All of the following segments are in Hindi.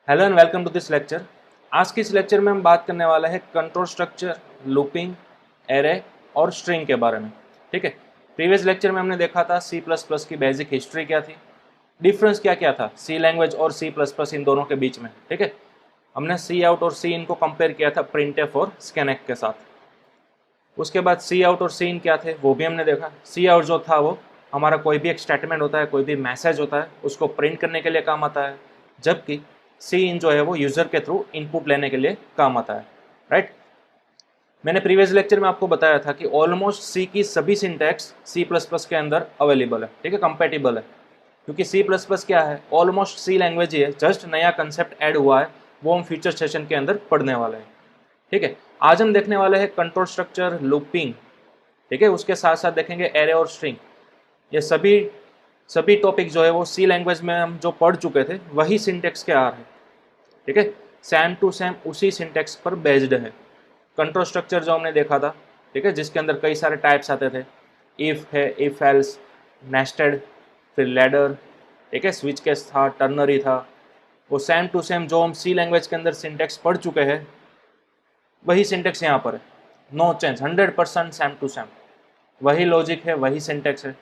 Hello and welcome to this lecture. आज के इस लेक्चर में हम बात करने वाला है कंट्रोल स्ट्रक्चर, लूपिंग, एरे और स्ट्रिंग के बारे में। ठीक है, प्रीवियस लेक्चर में हमने देखा था सी प्लस प्लस की बेसिक हिस्ट्री क्या थी, डिफरेंस क्या क्या था सी लैंग्वेज और सी प्लस प्लस इन दोनों के बीच में। ठीक है, हमने सी आउट और सी इन को कंपेयर किया था प्रिंटफ और स्कैनफ के साथ। उसके बाद सी आउट और सी इन क्या थे वो भी हमने देखा। सी आउट जो था वो हमारा कोई भी एक स्टेटमेंट होता है, कोई भी मैसेज होता है, उसको प्रिंट करने के लिए काम आता है, जबकि सी इन जो है वो यूजर के थ्रू इनपुट लेने के लिए काम आता है। राइट, मैंने प्रीवियस लेक्चर में आपको बताया था कि ऑलमोस्ट सी की सभी सिंटैक्स सी प्लस प्लस के अंदर अवेलेबल है। ठीक है, कंपेटिबल है, क्योंकि सी प्लस प्लस क्या है, ऑलमोस्ट सी लैंग्वेज ही है, जस्ट नया कंसेप्ट ऐड हुआ है, वो हम फ्यूचर सेशन के अंदर पढ़ने वाले हैं। ठीक है, आज हम देखने वाले हैं कंट्रोल स्ट्रक्चर, लूपिंग। ठीक है, उसके साथ साथ देखेंगे एरे और स्ट्रिंग। ये सभी टॉपिक जो है वो सी लैंग्वेज में हम जो पढ़ चुके थे वही सिंटेक्स के आर है। ठीक है, सेम टू सेम उसी सिंटेक्स पर बेस्ड है। कंट्रोल स्ट्रक्चर जो हमने देखा था, ठीक है, जिसके अंदर कई सारे टाइप्स आते थे, इफ है, इफ एल्स, नेस्टेड, फिर लैडर, ठीक है, स्विच केस था, टर्नरी था, वो सेम टू सेम जो हम सी लैंग्वेज के अंदर सिंटेक्स पढ़ चुके हैं वही सिंटेक्स यहाँ पर है। No change, 100% same to same वही लॉजिक है, वही सिंटेक्स है।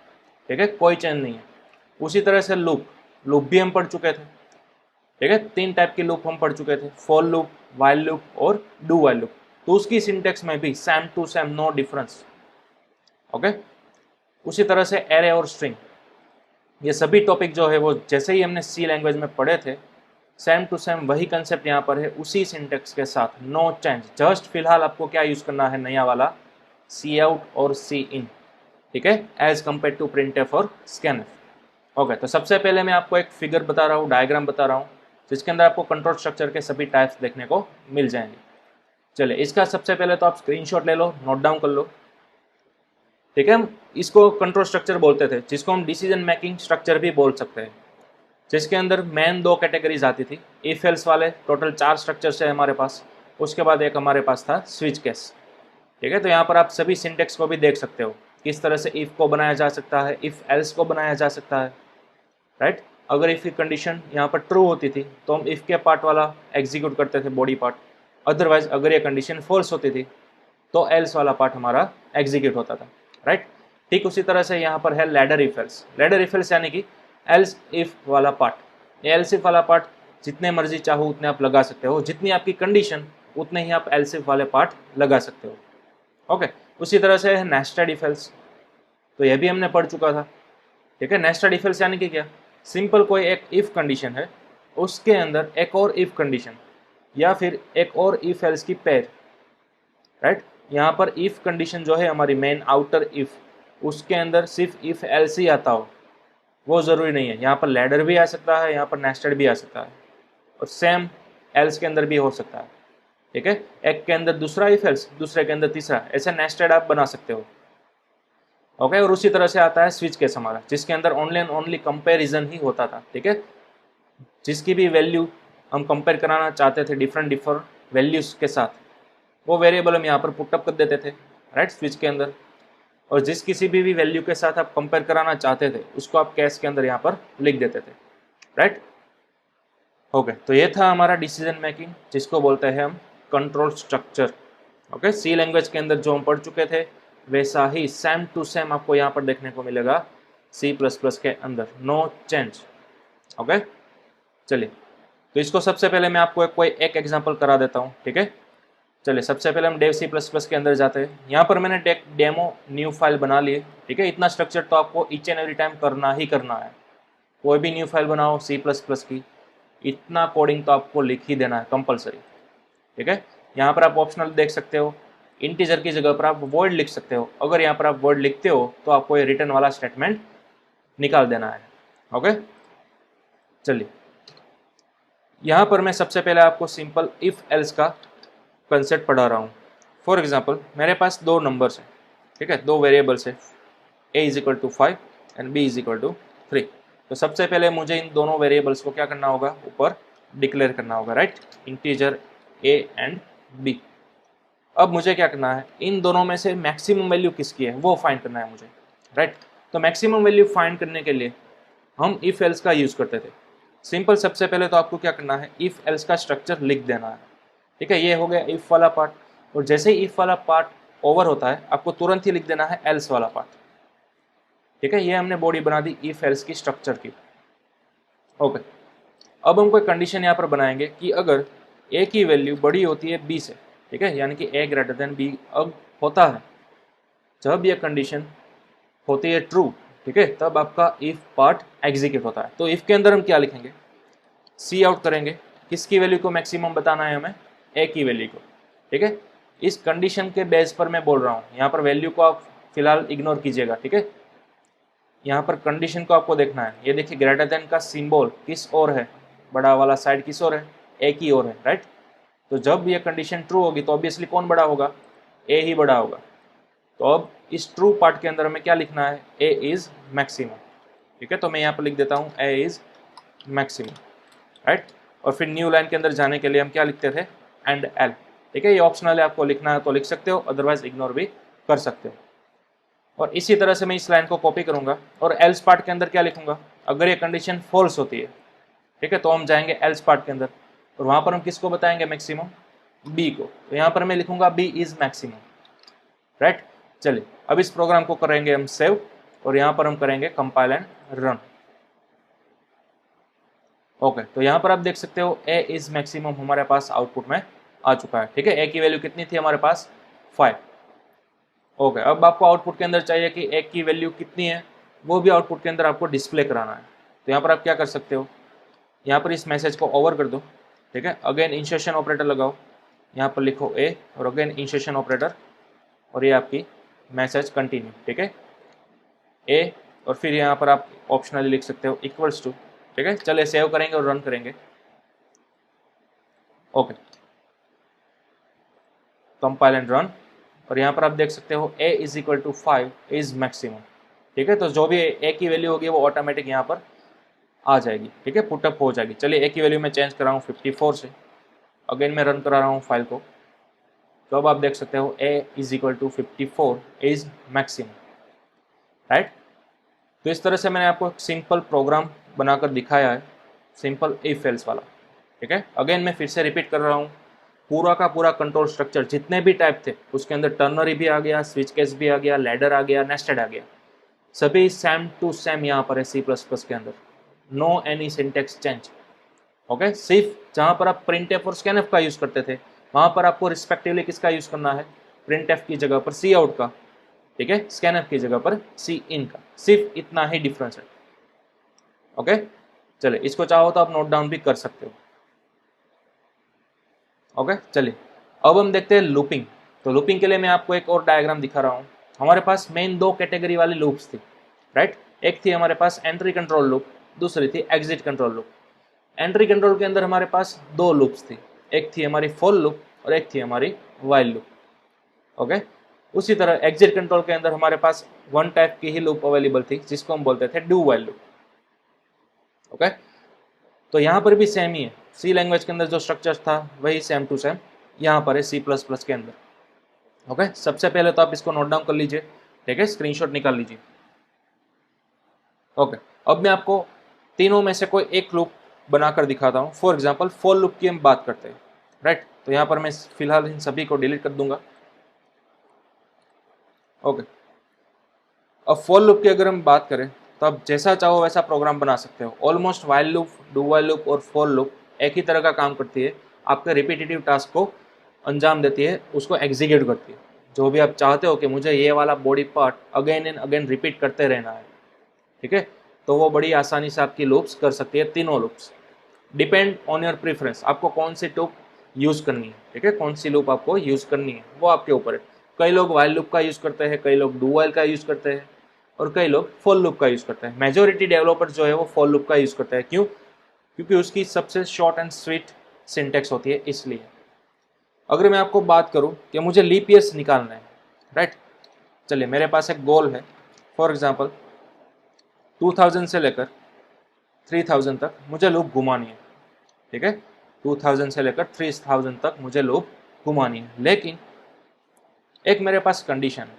ठीक है, कोई चेंज नहीं है। उसी तरह से लूप भी हम पढ़ चुके थे। ठीक है, 3 टाइप के लूप हम पढ़ चुके थे, फॉर लूप, वाइल लूप और डू वाइल लूप। तो उसकी सिंटेक्स में भी same to same, no difference. Okay, उसी तरह से एरे और स्ट्रिंग, ये सभी टॉपिक जो है वो जैसे ही हमने सी लैंग्वेज में पढ़े थे सेम टू सेम वही कंसेप्ट यहाँ पर है, उसी सिंटेक्स के साथ, नो चेंज। जस्ट फिलहाल आपको क्या यूज करना है, नया वाला सी आउट और सी इन। ठीक है, एज कंपेयर टू प्रिंटफ और स्कैनफ। ओके, तो सबसे पहले मैं आपको एक फिगर बता रहा हूँ, डायग्राम बता रहा हूँ, जिसके अंदर आपको कंट्रोल स्ट्रक्चर के सभी टाइप्स देखने को मिल जाएंगे। चलिए, इसका सबसे पहले तो आप स्क्रीनशॉट ले लो, नोट डाउन कर लो। ठीक है, हम इसको कंट्रोल स्ट्रक्चर बोलते थे, जिसको हम डिसीजन मेकिंग स्ट्रक्चर भी बोल सकते हैं, जिसके अंदर मेन 2 कैटेगरीज आती थी। इफ एल्स वाले टोटल 4 स्ट्रक्चर्स है हमारे पास, उसके बाद एक हमारे पास था स्विच केस। ठीक है, तो यहाँ पर आप सभी सिंटेक्स को भी देख सकते हो, किस तरह से इफ को बनाया जा सकता है, इफ एल्स को बनाया जा सकता है। राइट, अगर इफ की कंडीशन यहाँ पर ट्रू होती थी तो हम इफ के पार्ट वाला एग्जीक्यूट करते थे, बॉडी पार्ट। अदरवाइज अगर ये कंडीशन फॉल्स होती थी तो एल्स वाला पार्ट हमारा एग्जीक्यूट होता था। राइट, ठीक उसी तरह से यहाँ पर है ladder if else. Ladder if else यानी कि एल्स इफ वाला पार्ट। ये एल्स इफ वाला पार्ट जितने मर्जी चाहो उतने आप लगा सकते हो, जितनी आपकी कंडीशन उतने ही आप एल्स इफ वाले पार्ट लगा सकते हो। ओके, उसी तरह से है नेस्टेड इफ एल्स, तो यह भी हमने पढ़ चुका था। ठीक है, नेस्टेड इफ एल्स यानी कि क्या, सिंपल कोई एक इफ कंडीशन है, उसके अंदर एक और इफ कंडीशन या फिर एक और इफ एल्स की पेयर। राइट, यहाँ पर इफ कंडीशन जो है हमारी मेन आउटर इफ, उसके अंदर सिर्फ इफ एल्स ही आता हो वो ज़रूरी नहीं है। यहाँ पर लैडर भी आ सकता है, यहाँ पर नेस्टेड भी आ सकता है, और सेम एल्स के अंदर भी हो सकता है। ठीक है, एक के अंदर दूसरा इफ एल्स, दूसरे के अंदर तीसरा, ऐसे नेस्टेड आप बना सकते हो। ओके, और उसी तरह से आता है स्विच केस हमारा, जिसके अंदर ओनली एंड ओनली कंपेरिजन ही होता था। ठीक है, जिसकी भी वैल्यू हम कंपेयर कराना चाहते थे डिफरेंट वैल्यूज के साथ, वो वेरिएबल हम यहाँ पर पुटअप कर देते थे। राइट, स्विच के अंदर, और जिस किसी भी वैल्यू के साथ आप कंपेयर कराना चाहते थे उसको आप कैश के अंदर यहाँ पर लिख देते थे। राइट, ओके, तो ये था हमारा डिसीजन मेकिंग, जिसको बोलते हैं हम कंट्रोल स्ट्रक्चर। ओके, सी लैंग्वेज के अंदर जो हम पढ़ चुके थे वैसा ही सेम टू सेम आपको यहाँ पर देखने को मिलेगा सी प्लस प्लस के अंदर, नो चेंज। ओके, चलिए, तो इसको सबसे पहले मैं आपको कोई एक एग्जांपल करा देता हूँ। ठीक है, चलिए, सबसे पहले हम डेव सी प्लस प्लस के अंदर जाते हैं। यहाँ पर मैंने एक डेमो न्यू फाइल बना ली है। ठीक है, इतना स्ट्रक्चर तो आपको ईच एंड एवरी टाइम करना ही करना है। कोई भी न्यू फाइल बनाओ सी प्लस प्लस की, इतना कोडिंग तो आपको लिख ही देना है कंपलसरी। ठीक है, यहाँ पर आप ऑप्शनल देख सकते हो, इंटीजर की जगह पर आप वर्ड लिख सकते हो। अगर यहाँ पर आप वर्ड लिखते हो तो आपको ये रिटर्न वाला स्टेटमेंट निकाल देना है। ओके, चलिए, यहाँ पर मैं सबसे पहले आपको सिंपल इफ एल्स का कंसेप्ट पढ़ा रहा हूँ। फॉर एग्जाम्पल, मेरे पास 2 नंबर्स हैं। ठीक है, 2 वेरिएबल्स है, a = 5 एंड b = 3। तो सबसे पहले मुझे इन दोनों वेरिएबल्स को क्या करना होगा, ऊपर डिक्लेयर करना होगा। Right, integer a and b। अब मुझे क्या करना है, इन दोनों में से मैक्सिमम वैल्यू किसकी है वो फाइंड करना है मुझे। राइट, तो मैक्सिमम वैल्यू फाइंड करने के लिए हम इफ एल्स का यूज़ करते थे। सिंपल, सबसे पहले तो आपको क्या करना है, इफ एल्स का स्ट्रक्चर लिख देना है। ठीक है, ये हो गया इफ वाला पार्ट। और जैसे ही इफ वाला पार्ट ओवर होता है आपको तुरंत ही लिख देना है एल्स वाला पार्ट। ठीक है, ये हमने बॉडी बना दी इफ एल्स की स्ट्रक्चर की। ओके, अब हम कोई कंडीशन यहाँ पर बनाएंगे कि अगर ए की वैल्यू बड़ी होती है बी से, ठीक है, यानी कि ए ग्रेटर देन बी अब होता है, जब ये कंडीशन होती है ट्रू, ठीक है, तब आपका इफ पार्ट एग्जीक्यूट होता है। तो इफ के अंदर हम क्या लिखेंगे, सी आउट करेंगे, किसकी वैल्यू को मैक्सिमम बताना है हमें, ए की वैल्यू को। ठीक है, इस कंडीशन के बेस पर मैं बोल रहा हूँ, यहाँ पर वैल्यू को आप फिलहाल इग्नोर कीजिएगा। ठीक है, यहाँ पर कंडीशन को आपको देखना है। ये देखिए ग्रेटर देन का सिंबल किस ओर है, बड़ा वाला साइड किस ओर है, ए की ओर है, राइट। तो जब ये कंडीशन ट्रू होगी तो ऑब्वियसली कौन बड़ा होगा, ए ही बड़ा होगा। तो अब इस ट्रू पार्ट के अंदर हमें क्या लिखना है, ए इज मैक्सिमम। ठीक है, तो मैं यहाँ पर लिख देता हूँ ए इज मैक्सिमम, राइट। और फिर न्यू लाइन के अंदर जाने के लिए हम क्या लिखते थे, एंड एल। ठीक है, ये ऑप्शनल है, आपको लिखना है तो लिख सकते हो, अदरवाइज इग्नोर भी कर सकते हो। और इसी तरह से मैं इस लाइन को कॉपी करूंगा और एल्स पार्ट के अंदर क्या लिखूंगा, अगर ये कंडीशन फॉल्स होती है, ठीक है, तो हम जाएंगे एल्स पार्ट के अंदर और वहां पर हम किसको बताएंगे मैक्सिमम, बी को। तो यहाँ पर मैं लिखूंगा बी इज मैक्सिमम, राइट। चलिए अब इस प्रोग्राम को करेंगे हम सेव और यहाँ पर हम करेंगे कंपाइल एंड रन। ओके, तो यहाँ पर आप देख सकते हो ए इज मैक्सिमम हमारे पास आउटपुट में आ चुका है। ठीक है, ए की वैल्यू कितनी थी हमारे पास, 5। ओके, अब आपको आउटपुट के अंदर चाहिए कि ए की वैल्यू कितनी है, वो भी आउटपुट के अंदर आपको डिस्प्ले कराना है। तो यहाँ पर आप क्या कर सकते हो, यहाँ पर इस मैसेज को ओवर कर दो। ठीक है, अगेन इंसर्शन ऑपरेटर लगाओ, यहाँ पर लिखो ए और अगेन इंसर्शन ऑपरेटर और ये आपकी मैसेज कंटिन्यू। ठीक है, ए और फिर यहाँ पर आप ऑप्शनली लिख सकते हो इक्वल्स टू। ठीक है, चलिए सेव करेंगे और रन करेंगे। ओके, कंपाइल एंड रन और यहाँ पर आप देख सकते हो a is equal to 5 is maximum. ठीक है, तो जो भी a की वैल्यू होगी वो ऑटोमेटिक यहाँ पर आ जाएगी। ठीक है, पुटअप हो जाएगी। चलिए a की वैल्यू मैं चेंज कर रहा हूँ 54 से, अगेन मैं रन करा रहा हूँ फाइल को, तो अब आप देख सकते हो a is equal to 54 is maximum, right. तो इस तरह से मैंने आपको एक सिंपल प्रोग्राम बनाकर दिखाया है, सिंपल इफ एल्स वाला। ठीक है, अगेन मैं फिर से रिपीट कर रहा हूँ, पूरा का पूरा कंट्रोल स्ट्रक्चर जितने भी टाइप थे उसके अंदर टर्नरी भी आ गया, स्विच केस भी आ गया, लैडर आ गया, नेस्टेड आ गया, सभी सेम टू सेम यहाँ पर है C++ के अंदर, no any syntax change. Okay, सिर्फ जहाँ पर आप प्रिंटएफ और स्कैनएफ का यूज़ करते थे वहाँ पर आपको रिस्पेक्टिवली किसका यूज़ करना है, प्रिंटएफ की जगह पर सी आउट का, ठीक है, स्कैनएफ की जगह पर सी इन का, सिर्फ इतना ही डिफरेंस है। ओके, चलिए इसको चाहो तो आप नोट डाउन भी कर सकते हो। ओके, चलिए अब हम देखते हैं लूपिंग। तो लूपिंग के लिए मैं आपको एक और डायग्राम दिखा रहा हूँ। हमारे पास मेन 2 कैटेगरी वाली लूप्स थी, राइट। एक थी हमारे पास एंट्री कंट्रोल लूप, दूसरी थी exit control loop. Entry control के अंदर हमारे पास 2 लूप्स थी, एक थी हमारी फॉर लूप और एक थी हमारी वाइल लूप। ओके, उसी तरह एग्जिट कंट्रोल के अंदर हमारे पास 1 टाइप की ही लूप अवेलेबल थी जिसको हम बोलते थे डू वाइल लूप। ओके, तो यहाँ पर भी सेम ही है, सी लैंग्वेज के अंदर जो स्ट्रक्चर था वही सेम टू सेम यहाँ पर है C++ के अंदर। ओके, सबसे पहले तो आप इसको नोट डाउन कर लीजिए। ठीक है, स्क्रीनशॉट निकाल लीजिए। ओके, अब मैं आपको तीनों में से कोई एक लूप बनाकर दिखाता हूँ। फॉर एग्जांपल फॉर लूप की हम बात करते हैं, राइट। तो यहाँ पर मैं फिलहाल इन सभी को डिलीट कर दूंगा। ओके, अब फॉर लूप की अगर हम बात करें तो आप जैसा चाहो वैसा प्रोग्राम बना सकते हो। Almost while loop, do while loop और फॉर लूप एक ही तरह का काम करती है, आपके रिपीटेटिव टास्क को अंजाम देती है, उसको एग्जीक्यूट करती है। जो भी आप चाहते हो कि मुझे ये वाला body part again and again repeat करते रहना है, ठीक है, तो वो बड़ी आसानी से आपकी लूप्स कर सकती है, तीनों loops. Depend on your preference, आपको कौन सी लूप यूज़ करनी है, ठीक है, कौन सी लूप आपको यूज़ करनी है वो आपके ऊपर है। कई लोग वाइल लूप का यूज़ करते हैं, कई लोग डू वाइल का यूज़ करते हैं और कई लोग फॉर लूप का यूज़ करते हैं। मेजोरिटी डेवलपर जो है वो फॉर लूप का यूज़ करते हैं। क्यों? क्योंकि उसकी सबसे शॉर्ट एंड स्वीट सिंटेक्स होती है, इसलिए। अगर मैं आपको बात करूं कि मुझे लीप ईयर्स निकालना है, राइट, चलिए मेरे पास एक गोल है। फॉर एग्जांपल 2000 से लेकर 3000 तक मुझे लूप घुमानी है, ठीक है, 2000 से लेकर 3000 तक मुझे लूप घुमानी है। लेकिन एक मेरे पास कंडीशन है,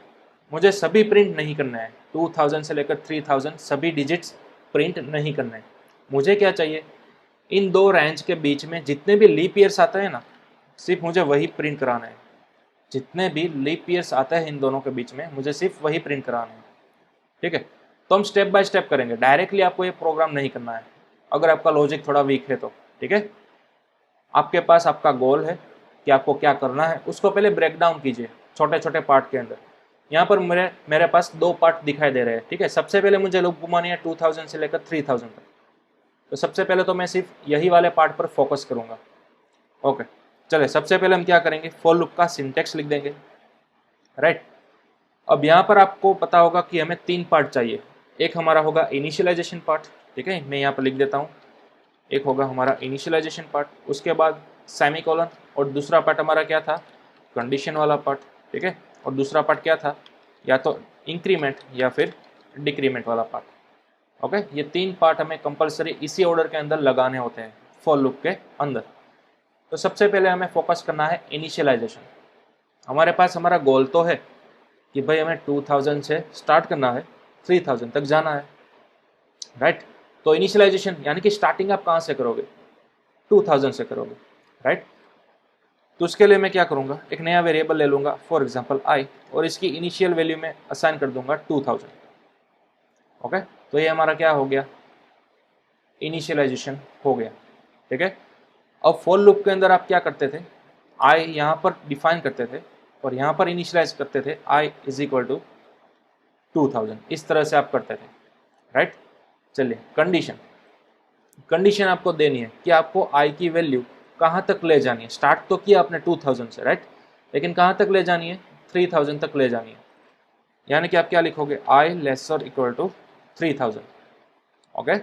मुझे सभी प्रिंट नहीं करना है, 2000 से लेकर 3000 सभी डिजिट्स प्रिंट नहीं करना है। मुझे क्या चाहिए इन दो रेंज के बीच में जितने भी लीप ईयर्स आते हैं ना, सिर्फ मुझे वही प्रिंट कराना है। जितने भी लीप ईयर्स आते हैं इन दोनों के बीच में मुझे सिर्फ वही प्रिंट कराना है। ठीक है, तो हम स्टेप बाय स्टेप करेंगे, डायरेक्टली आपको ये प्रोग्राम नहीं करना है अगर आपका लॉजिक थोड़ा वीक है तो। ठीक है, आपके पास आपका गोल है कि आपको क्या करना है, उसको पहले ब्रेक डाउन कीजिए छोटे छोटे पार्ट के अंदर। यहाँ पर मेरे पास दो पार्ट दिखाई दे रहे हैं। ठीक है, सबसे पहले मुझे लूप घुमानी है 2000 से लेकर 3000 तक। तो सबसे पहले तो मैं सिर्फ यही वाले पार्ट पर फोकस करूंगा। ओके, चले सबसे पहले हम क्या करेंगे, फॉर लूप का सिंटेक्स लिख देंगे। राइट, अब यहाँ पर आपको पता होगा कि हमें तीन पार्ट चाहिए। एक हमारा होगा इनिशियलाइजेशन पार्ट। ठीक है, मैं यहाँ पर लिख देता हूँ। एक होगा हमारा इनिशियलाइजेशन पार्ट, उसके बाद सेमीकोलन, और दूसरा पार्ट हमारा क्या था, कंडीशन वाला पार्ट। ठीक है, और दूसरा पार्ट क्या था, या तो इंक्रीमेंट या फिर डिक्रीमेंट वाला पार्ट। ओके, ये तीन पार्ट हमें कंपलसरी इसी ऑर्डर के अंदर लगाने होते हैं फॉर लूप के अंदर। तो सबसे पहले हमें फोकस करना है इनिशियलाइजेशन। हमारे पास हमारा गोल तो है कि भाई हमें 2000 से स्टार्ट करना है, 3000 तक जाना है। राइट, तो इनिशियलाइजेशन यानी कि स्टार्टिंग आप कहाँ से करोगे, 2000 से करोगे। राइट, तो उसके लिए मैं क्या करूँगा, एक नया वेरिएबल ले लूँगा, फॉर एग्जांपल आई, और इसकी इनिशियल वैल्यू में असाइन कर दूंगा 2000। ओके, तो ये हमारा क्या हो गया, इनिशियलाइजेशन हो गया। ठीक है, अब फॉर लूप के अंदर आप क्या करते थे, आई यहाँ पर डिफाइन करते थे और यहाँ पर इनिशियलाइज करते थे आई इज इक्वल टू 2000, इस तरह से आप करते थे। राइट, चलिए कंडीशन, कंडीशन आपको देनी है कि आपको आई की वैल्यू कहाँ तक ले जानी है। स्टार्ट तो किया आपने 2000 से, राइट, लेकिन कहाँ तक ले जानी है, 3000 तक ले जानी है। यानी कि आप क्या लिखोगे, i lesser equal to 3000। Okay,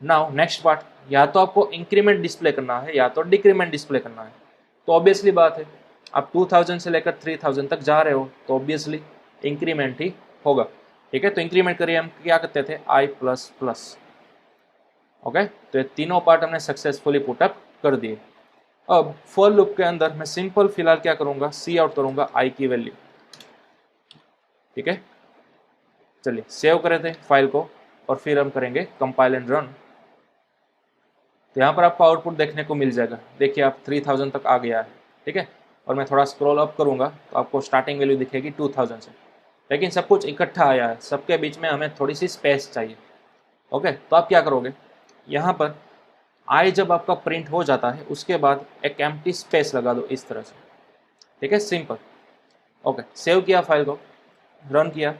now next part, या तो आपको इंक्रीमेंट डिस्प्ले करना है या तो डिक्रीमेंट डिस्प्ले करना है। तो ऑब्वियसली बात है, आप 2000 से लेकर 3000 तक जा रहे हो तो ऑब्वियसली इंक्रीमेंट ही होगा। ठीक है, तो इंक्रीमेंट करिए, हम क्या करते थे, आई प्लस प्लस। ओके, तो ये तीनों पार्ट हमने सक्सेसफुली पुटअप कर दिए। अब फॉर लूप के अंदर मैं सिंपल फिलहाल क्या करूंगा, सी आउट करूंगा आई की वैल्यू। ठीक है, चलिए सेव करे थे फाइल को और फिर हम करेंगे कंपाइल एंड रन। तो यहाँ पर आपको आउटपुट देखने को मिल जाएगा। देखिए आप 3000 तक आ गया है। ठीक है, और मैं थोड़ा स्क्रॉल अप करूँगा तो आपको स्टार्टिंग वैल्यू दिखेगी 2000 से, लेकिन सब कुछ इकट्ठा आया है, सबके बीच में हमें थोड़ी सी स्पेस चाहिए। ओके, तो आप क्या करोगे, यहाँ पर आई जब आपका प्रिंट हो जाता है उसके बाद एक एम्प्टी स्पेस लगा दो इस तरह से। ठीक है, सिंपल। ओके, सेव किया फाइल को, रन किया,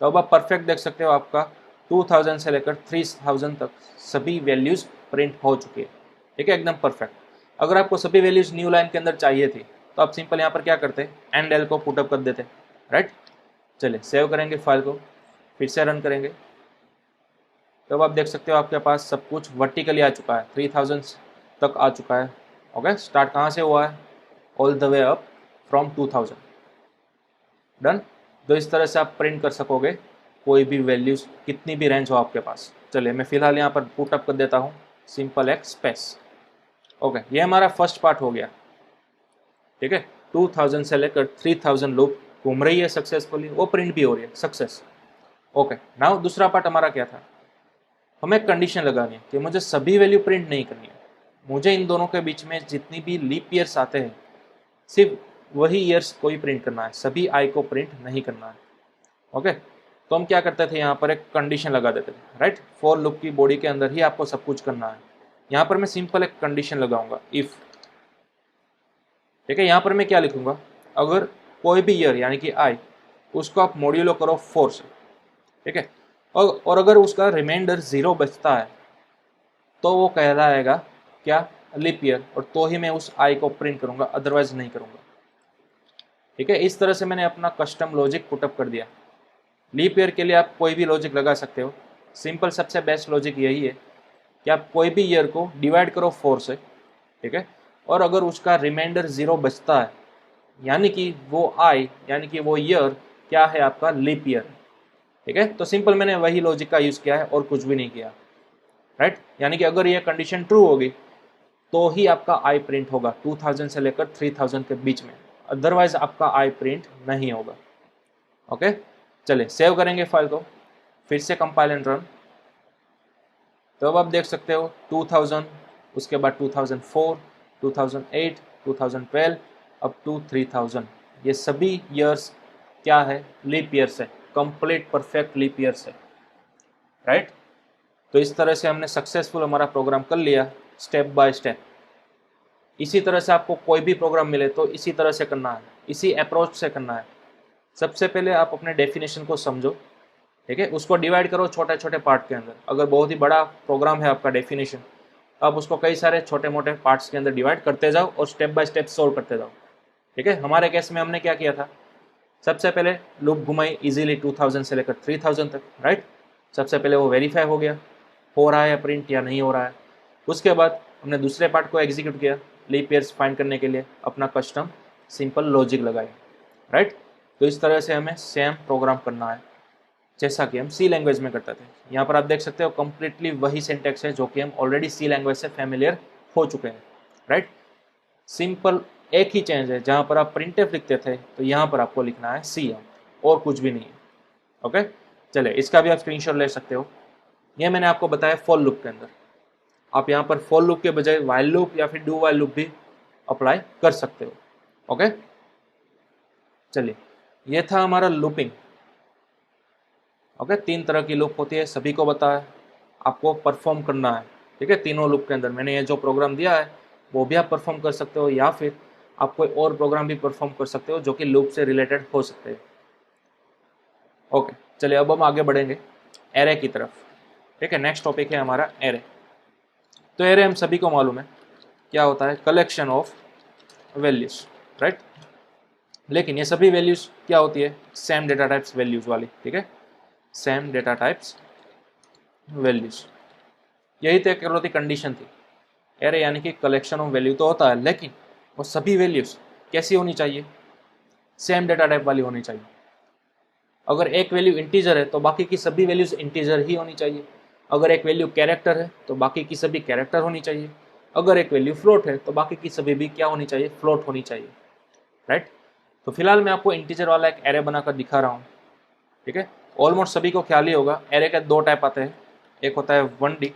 तो अब आप परफेक्ट देख सकते हो आपका 2000 से लेकर 3000 तक सभी वैल्यूज़ प्रिंट हो चुकी है। ठीक है, एकदम परफेक्ट। अगर आपको सभी वैल्यूज़ न्यू लाइन के अंदर चाहिए थी तो आप सिंपल यहाँ पर क्या करते, एंड एल को पुटअप कर देते। राइट, चलिए सेव करेंगे फाइल को, फिर से रन करेंगे, तो अब आप देख सकते हो आपके पास सब कुछ वर्टिकली आ चुका है, 3000 तक आ चुका है। ओके, स्टार्ट कहाँ से हुआ है, all the way up from 2000। Done, तो इस तरह से आप प्रिंट कर सकोगे कोई भी वैल्यूज, कितनी भी रेंज हो आपके पास। चलिए मैं फिलहाल यहाँ पर पुटअप कर देता हूँ सिंपल एक स्पेस। ओके, ये हमारा फर्स्ट पार्ट हो गया। ठीक है, 2000 से लेकर 3000 लूप घूम रही है सक्सेसफुली, वो प्रिंट भी हो रही है, सक्सेस। ओके, नाउ दूसरा पार्ट हमारा क्या था, हमें कंडीशन लगानी है कि मुझे सभी वैल्यू प्रिंट नहीं करनी है, मुझे इन दोनों के बीच में जितनी भी लीप ईयर्स आते हैं सिर्फ वही ईयर्स को ही प्रिंट करना है, सभी आई को प्रिंट नहीं करना है। ओके, तो हम क्या करते थे, यहाँ पर एक कंडीशन लगा देते थे। राइट, फॉर लूप की बॉडी के अंदर ही आपको सब कुछ करना है। यहाँ पर मैं सिंपल एक कंडीशन लगाऊंगा, इफ। ठीक है, यहाँ पर मैं क्या लिखूंगा, अगर कोई भी ईयर यानी कि आई, उसको आप मॉड्यूलो करो 4 से। ठीक है, और अगर उसका रिमाइंडर 0 बचता है तो वो कहलाएगा क्या, लीप ईयर, और तो ही मैं उस आई को प्रिंट करूंगा, अदरवाइज नहीं करूंगा। ठीक है, इस तरह से मैंने अपना कस्टम लॉजिक पुटअप कर दिया। लीप ईयर के लिए आप कोई भी लॉजिक लगा सकते हो, सिंपल सबसे बेस्ट लॉजिक यही है कि आप कोई भी ईयर को डिवाइड करो 4 से। ठीक है, और अगर उसका रिमाइंडर 0 बचता है यानी कि वो आई यानी कि वो ईयर क्या है, आपका लीप ईयर। ठीक है, तो सिंपल मैंने वही लॉजिक का यूज़ किया है और कुछ भी नहीं किया। राइट, यानी कि अगर ये कंडीशन ट्रू होगी तो ही आपका आई प्रिंट होगा 2000 से लेकर 3000 के बीच में, अदरवाइज आपका आई प्रिंट नहीं होगा। ओके, चलिए सेव करेंगे फाइल को, फिर से कंपाइल एंड रन। तो अब आप देख सकते हो 2000, उसके बाद 2004, 2008, 2012 अप टू 3000, ये सभी ईयर्स क्या है, लीप ईयर्स है, कंप्लीट परफेक्ट लीप ईयर्स है, राइट। तो इस तरह से हमने सक्सेसफुल हमारा प्रोग्राम कर लिया स्टेप बाय स्टेप। इसी तरह से आपको कोई भी प्रोग्राम मिले तो इसी तरह से करना है, इसी अप्रोच से करना है। सबसे पहले आप अपने डेफिनेशन को समझो, ठीक है, उसको डिवाइड करो छोटे छोटे पार्ट के अंदर। अगर बहुत ही बड़ा प्रोग्राम है आपका डेफिनेशन, आप उसको कई सारे छोटे मोटे पार्ट्स के अंदर डिवाइड करते जाओ और स्टेप बाय स्टेप सोल्व करते जाओ, ठीक है। हमारे केस में हमने क्या किया था, सबसे पहले लूप घुमाई इजीली 2000 से लेकर 3000 तक, राइट। सबसे पहले वो वेरीफाई हो गया, हो रहा है प्रिंट या नहीं हो रहा है। उसके बाद हमने दूसरे पार्ट को एग्जीक्यूट किया लीप ईयर्स फाइंड करने के लिए, अपना कस्टम सिंपल लॉजिक लगाए, राइट। तो इस तरह से हमें सेम प्रोग्राम करना है जैसा कि हम सी लैंग्वेज में करते थे। यहाँ पर आप देख सकते हो कंप्लीटली वही सिंटैक्स है जो कि हम ऑलरेडी सी लैंग्वेज से फैमिलियर हो चुके हैं, राइट। सिंपल एक ही चेंज है, जहाँ पर आप प्रिंटफ लिखते थे तो यहाँ पर आपको लिखना है सी एम, और कुछ भी नहीं है, ओके। चलिए इसका भी आप स्क्रीनशॉट ले सकते हो। ये मैंने आपको बताया फॉर लूप के अंदर, आप यहाँ पर फॉर लूप के बजाय वाइल लूप या फिर डू वाइल लूप भी अप्लाई कर सकते हो, ओके। चलिए ये था हमारा लूपिंग, ओके। तीन तरह की लूप होती है, सभी को बताया, आपको परफॉर्म करना है, ठीक है। तीनों लूप के अंदर मैंने ये जो प्रोग्राम दिया है वो भी आप परफॉर्म कर सकते हो, या फिर आप कोई और प्रोग्राम भी परफॉर्म कर सकते हो जो कि लूप से रिलेटेड हो सकते हैं, ओके। चलिए अब हम आगे बढ़ेंगे एरे की तरफ, ठीक है। नेक्स्ट टॉपिक है हमारा एरे। तो एरे हम सभी को मालूम है क्या होता है, कलेक्शन ऑफ वैल्यूज, राइट। लेकिन ये सभी वैल्यूज क्या होती है, सेम डेटा टाइप्स वैल्यूज वाली, ठीक है, सेम डेटा टाइप्स वैल्यूज। यही तो एक कंडीशन थी, एरे यानी कि कलेक्शन ऑफ वैल्यू तो होता है, लेकिन वो सभी वैल्यूज कैसी होनी चाहिए, सेम डेटा टाइप वाली होनी चाहिए। अगर एक वैल्यू इंटीजर है तो बाकी की सभी वैल्यूज इंटीजर ही होनी चाहिए। अगर एक वैल्यू कैरेक्टर है तो बाकी की सभी कैरेक्टर होनी चाहिए। अगर एक वैल्यू फ्लोट है तो बाकी की सभी भी क्या होनी चाहिए, फ्लोट होनी चाहिए, राइट। तो फिलहाल मैं आपको इंटीजर वाला एक एरे बनाकर दिखा रहा हूँ, ठीक है। ऑलमोस्ट सभी को ख्याल ही होगा एरे के दो टाइप आते हैं, एक होता है 1D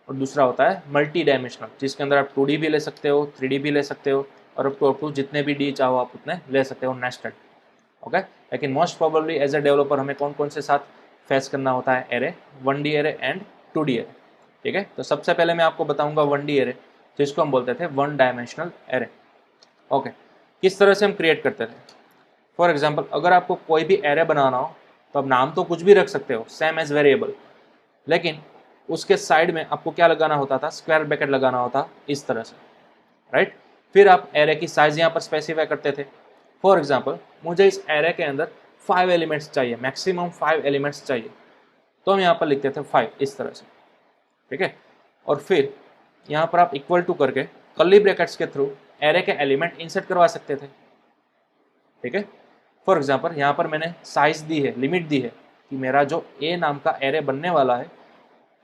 और दूसरा होता है मल्टी डायमेंशनल, जिसके अंदर आप 2D भी ले सकते हो, 3D भी ले सकते हो, और अप टू जितने भी डी चाहो आप उतने ले सकते हो नेस्टेड, ओके। लेकिन most probably as a developer हमें कौन कौन से साथ फेस करना होता है array, 1D array and 2D array, ठीक है। तो सबसे पहले मैं आपको बताऊंगा 1D एरे, जिसको हम बोलते थे 1 डायमेंशनल एरे, ओके। किस तरह से हम क्रिएट करते थे, फॉर एग्जाम्पल अगर आपको कोई भी एरे बनाना हो तो आप नाम तो कुछ भी रख सकते हो सेम एज वेरिएबल, लेकिन उसके साइड में आपको क्या लगाना होता था, स्क्वायर ब्रैकेट लगाना होता इस तरह से, राइट। फिर आप एरे की साइज यहाँ पर स्पेसिफाई करते थे। फॉर एग्जाम्पल मुझे इस एरे के अंदर 5 एलिमेंट्स चाहिए, मैक्सिमम 5 एलिमेंट्स चाहिए, तो हम यहाँ पर लिखते थे 5 इस तरह से, ठीक है। और फिर यहाँ पर आप इक्वल टू करके कर्ली ब्रैकेट्स के थ्रू एरे के एलिमेंट इंसर्ट करवा सकते थे, ठीक है। फॉर एग्जाम्पल यहाँ पर मैंने साइज दी है, लिमिट दी है कि मेरा जो ए नाम का एरे बनने वाला है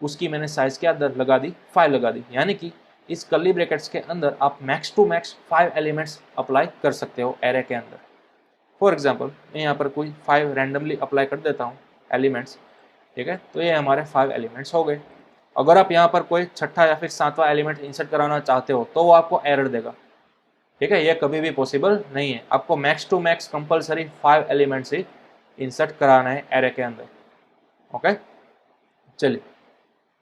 उसकी मैंने साइज क्या लगा दी, 5 लगा दी, यानी कि इस कर्ली ब्रैकेट्स के अंदर आप max to max 5 elements apply कर सकते हो एरे के अंदर। फॉर एग्जांपल मैं यहाँ पर कोई 5 रैंडमली अप्लाई कर देता हूँ एलिमेंट्स, ठीक है। तो ये हमारे 5 एलिमेंट्स हो गए। अगर आप यहाँ पर कोई छठा या फिर 7वां एलिमेंट इंसर्ट कराना चाहते हो तो वो आपको एरर देगा, ठीक है। ये कभी भी पॉसिबल नहीं है, आपको max to max compulsory 5 elements ही इंसर्ट कराना है एरे के अंदर, ओके। चलिए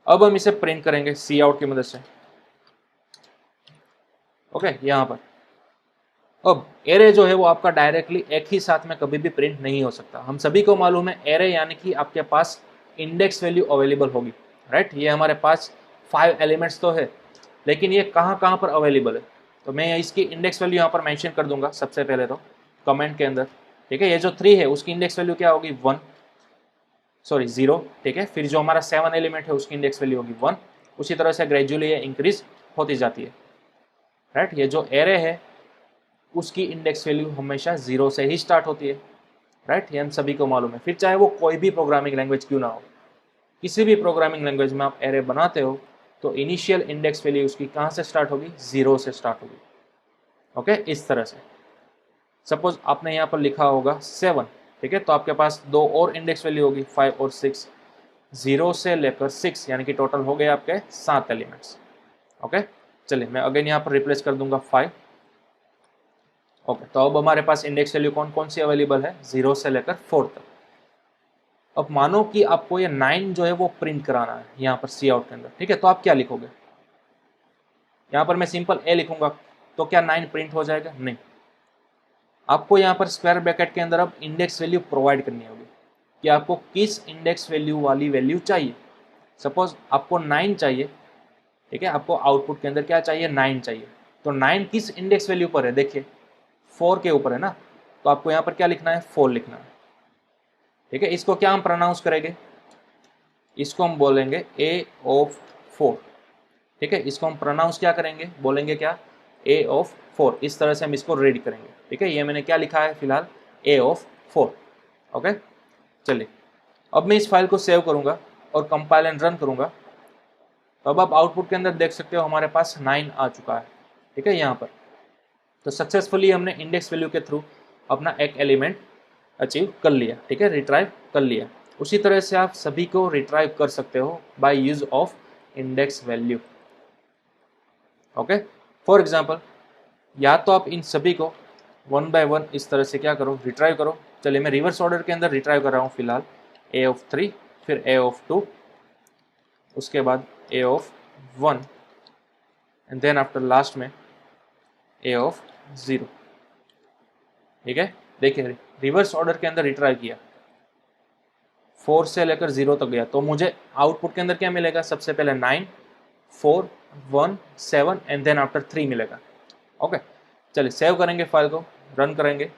अब हम इसे प्रिंट करेंगे सी आउट की मदद से, ओके। यहाँ पर अब एरे जो है वो आपका डायरेक्टली एक ही साथ में कभी भी प्रिंट नहीं हो सकता। हम सभी को मालूम है एरे यानी कि आपके पास इंडेक्स वैल्यू अवेलेबल होगी, राइट। ये हमारे पास 5 एलिमेंट्स तो है, लेकिन ये कहाँ कहाँ पर अवेलेबल है, तो मैं इसकी इंडेक्स वैल्यू यहाँ पर मेंशन कर दूंगा सबसे पहले तो कमेंट के अंदर, ठीक है। ये जो 3 है उसकी इंडेक्स वैल्यू क्या होगी, 0, ठीक है। फिर जो हमारा 7 एलिमेंट है उसकी इंडेक्स वैल्यू होगी 1। उसी तरह से ग्रेजुअली ये इंक्रीज होती जाती है, राइट। ये जो एरे है उसकी इंडेक्स वैल्यू हमेशा 0 से ही स्टार्ट होती है, राइट। ये हम सभी को मालूम है। फिर चाहे वो कोई भी प्रोग्रामिंग लैंग्वेज क्यों ना हो, किसी भी प्रोग्रामिंग लैंग्वेज में आप एरे बनाते हो तो इनिशियल इंडेक्स वैल्यू उसकी कहाँ से स्टार्ट होगी, 0 से स्टार्ट होगी, ओके। इस तरह से सपोज आपने यहाँ पर लिखा होगा 7, ठीक है, तो आपके पास 2 और इंडेक्स वैल्यू होगी 5 और 6, 0 से लेकर 6, यानी कि टोटल हो गए आपके 7 एलिमेंट्स। ओके, चलिए मैं अगेन यहाँ पर रिप्लेस कर दूंगा 5। ओके, तो अब हमारे पास इंडेक्स वैल्यू कौन कौन सी अवेलेबल है, 0 से लेकर 4 तक। अब मानो कि आपको ये 9 जो है वो प्रिंट कराना है यहाँ पर सी आउट के अंदर, ठीक है, तो आप क्या लिखोगे, यहाँ पर मैं सिंपल ए लिखूंगा, तो क्या 9 प्रिंट हो जाएगा, नहीं। आपको यहाँ पर स्क्वायर ब्रैकेट के अंदर अब इंडेक्स वैल्यू प्रोवाइड करनी होगी कि आपको किस इंडेक्स वैल्यू वाली वैल्यू चाहिए। सपोज आपको 9 चाहिए, ठीक है, आपको आउटपुट के अंदर क्या चाहिए, 9 चाहिए। तो 9 किस इंडेक्स वैल्यू पर है, देखिए 4 के ऊपर है ना, तो आपको यहाँ पर क्या लिखना है, 4 लिखना है। ठीक है, इसको क्या हम प्रोनाउंस करेंगे, इसको हम बोलेंगे ए ऑफ 4। ठीक है, इसको हम प्रोनाउंस क्या करेंगे, बोलेंगे क्या, ए ऑफ 4। इस तरह से हम इसको रीड करेंगे। ठीक है, ये मैंने क्या लिखा है फिलहाल, ए ऑफ 4। ओके, चलिए अब मैं इस फाइल को सेव करूंगा और कंपाइल एंड रन करूंगा। तो अब आप आउटपुट के अंदर देख सकते हो हमारे पास 9 आ चुका है। ठीक है, यहाँ पर तो सक्सेसफुली हमने इंडेक्स वैल्यू के थ्रू अपना एक एलिमेंट अचीव कर लिया। ठीक है, रिट्राइव कर लिया। उसी तरह से आप सभी को रिट्राइव कर सकते हो by use of index value. Okay, for example या तो आप इन सभी को 1 बाय 1 इस तरह से क्या करो, रिट्राइव करो। चलिए मैं रिवर्स ऑर्डर के अंदर रिट्राइव कर रहा हूँ फिलहाल, ए ऑफ 3, फिर ए ऑफ 2, उसके बाद a of 1 and then after last में ए ऑफ 0। ठीक है, देखिए रिवर्स ऑर्डर के अंदर रिट्राइव किया, 4 से लेकर 0 तक गया, तो मुझे आउटपुट के अंदर क्या मिलेगा, सबसे पहले 9, 4, 1, 7 एंड देन आफ्टर 3 मिलेगा। ओके, चलिए सेव करेंगे फाइल को, रन करेंगे।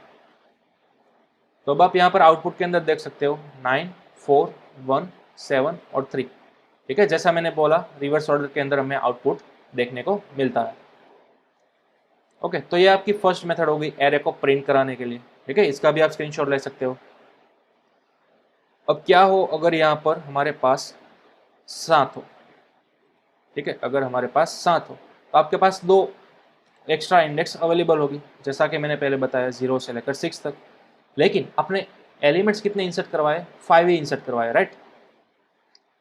तो अब आप यहाँ पर आउटपुट के अंदर देख सकते हो 9, 4, 1, 7 और 3। ठीक है, जैसा मैंने बोला रिवर्स ऑर्डर के अंदर हमें आउटपुट देखने को मिलता है। ओके, तो ये आपकी फर्स्ट मेथड होगी एरे को प्रिंट कराने के लिए। ठीक है, इसका भी आप स्क्रीनशॉट ले सकते हो। अब क्या हो अगर यहाँ पर हमारे पास 7 हो। ठीक है, अगर हमारे पास 7 हो तो आपके पास 2 एक्स्ट्रा इंडेक्स अवेलेबल होगी, जैसा कि मैंने पहले बताया 0 से लेकर 6 तक। लेकिन अपने एलिमेंट्स कितने इंसर्ट करवाए, 5 ही इंसर्ट करवाए, राइट।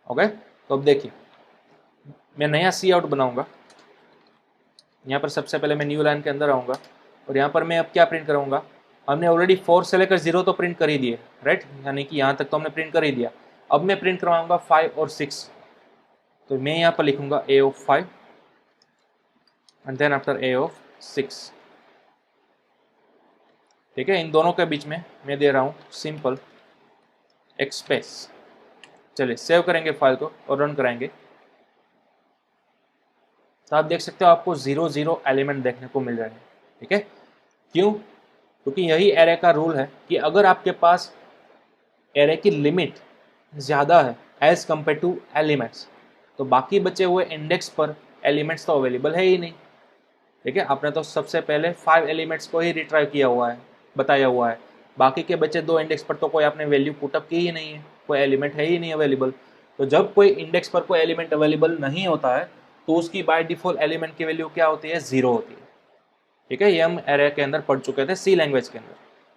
ओके, तो अब देखिए मैं नया सी आउट बनाऊंगा। यहाँ पर सबसे पहले मैं न्यू लाइन के अंदर आऊँगा और यहाँ पर मैं अब क्या प्रिंट कराऊंगा, हमने ऑलरेडी 4 से लेकर 0 तो प्रिंट कर ही दिए, राइट, यानी कि यहाँ तक तो हमने प्रिंट कर ही दिया। अब मैं प्रिंट करवाऊंगा 5 और 6। तो मैं यहाँ पर लिखूंगा a of 5 and then after a of 6। ठीक है, इन दोनों के बीच में मैं दे रहा हूँ सिंपल एक स्पेस। चलिए सेव करेंगे फाइल को और रन कराएंगे। तो आप देख सकते हो आपको 0 0 एलिमेंट देखने को मिल रहे हैं। ठीक है, क्यों, क्योंकि यही एरे का रूल है कि अगर आपके पास एरे की लिमिट ज़्यादा है एज कम्पेयर टू एलिमेंट्स, तो बाकी बचे हुए इंडेक्स पर एलिमेंट्स तो अवेलेबल है ही नहीं। ठीक है, आपने तो सबसे पहले 5 एलिमेंट्स को ही रिट्राइव किया हुआ है, बताया हुआ है, बाकी के बचे 2 इंडेक्स पर तो कोई आपने वैल्यू पुटअप की ही नहीं है, कोई एलिमेंट है ही नहीं अवेलेबल। तो जब कोई इंडेक्स पर कोई एलिमेंट अवेलेबल नहीं होता है तो उसकी बाय डिफॉल्ट एलिमेंट की वैल्यू क्या होती है, 0 होती है। ठीक है, ये हम एरे के अंदर पढ़ चुके थे सी लैंग्वेज के अंदर।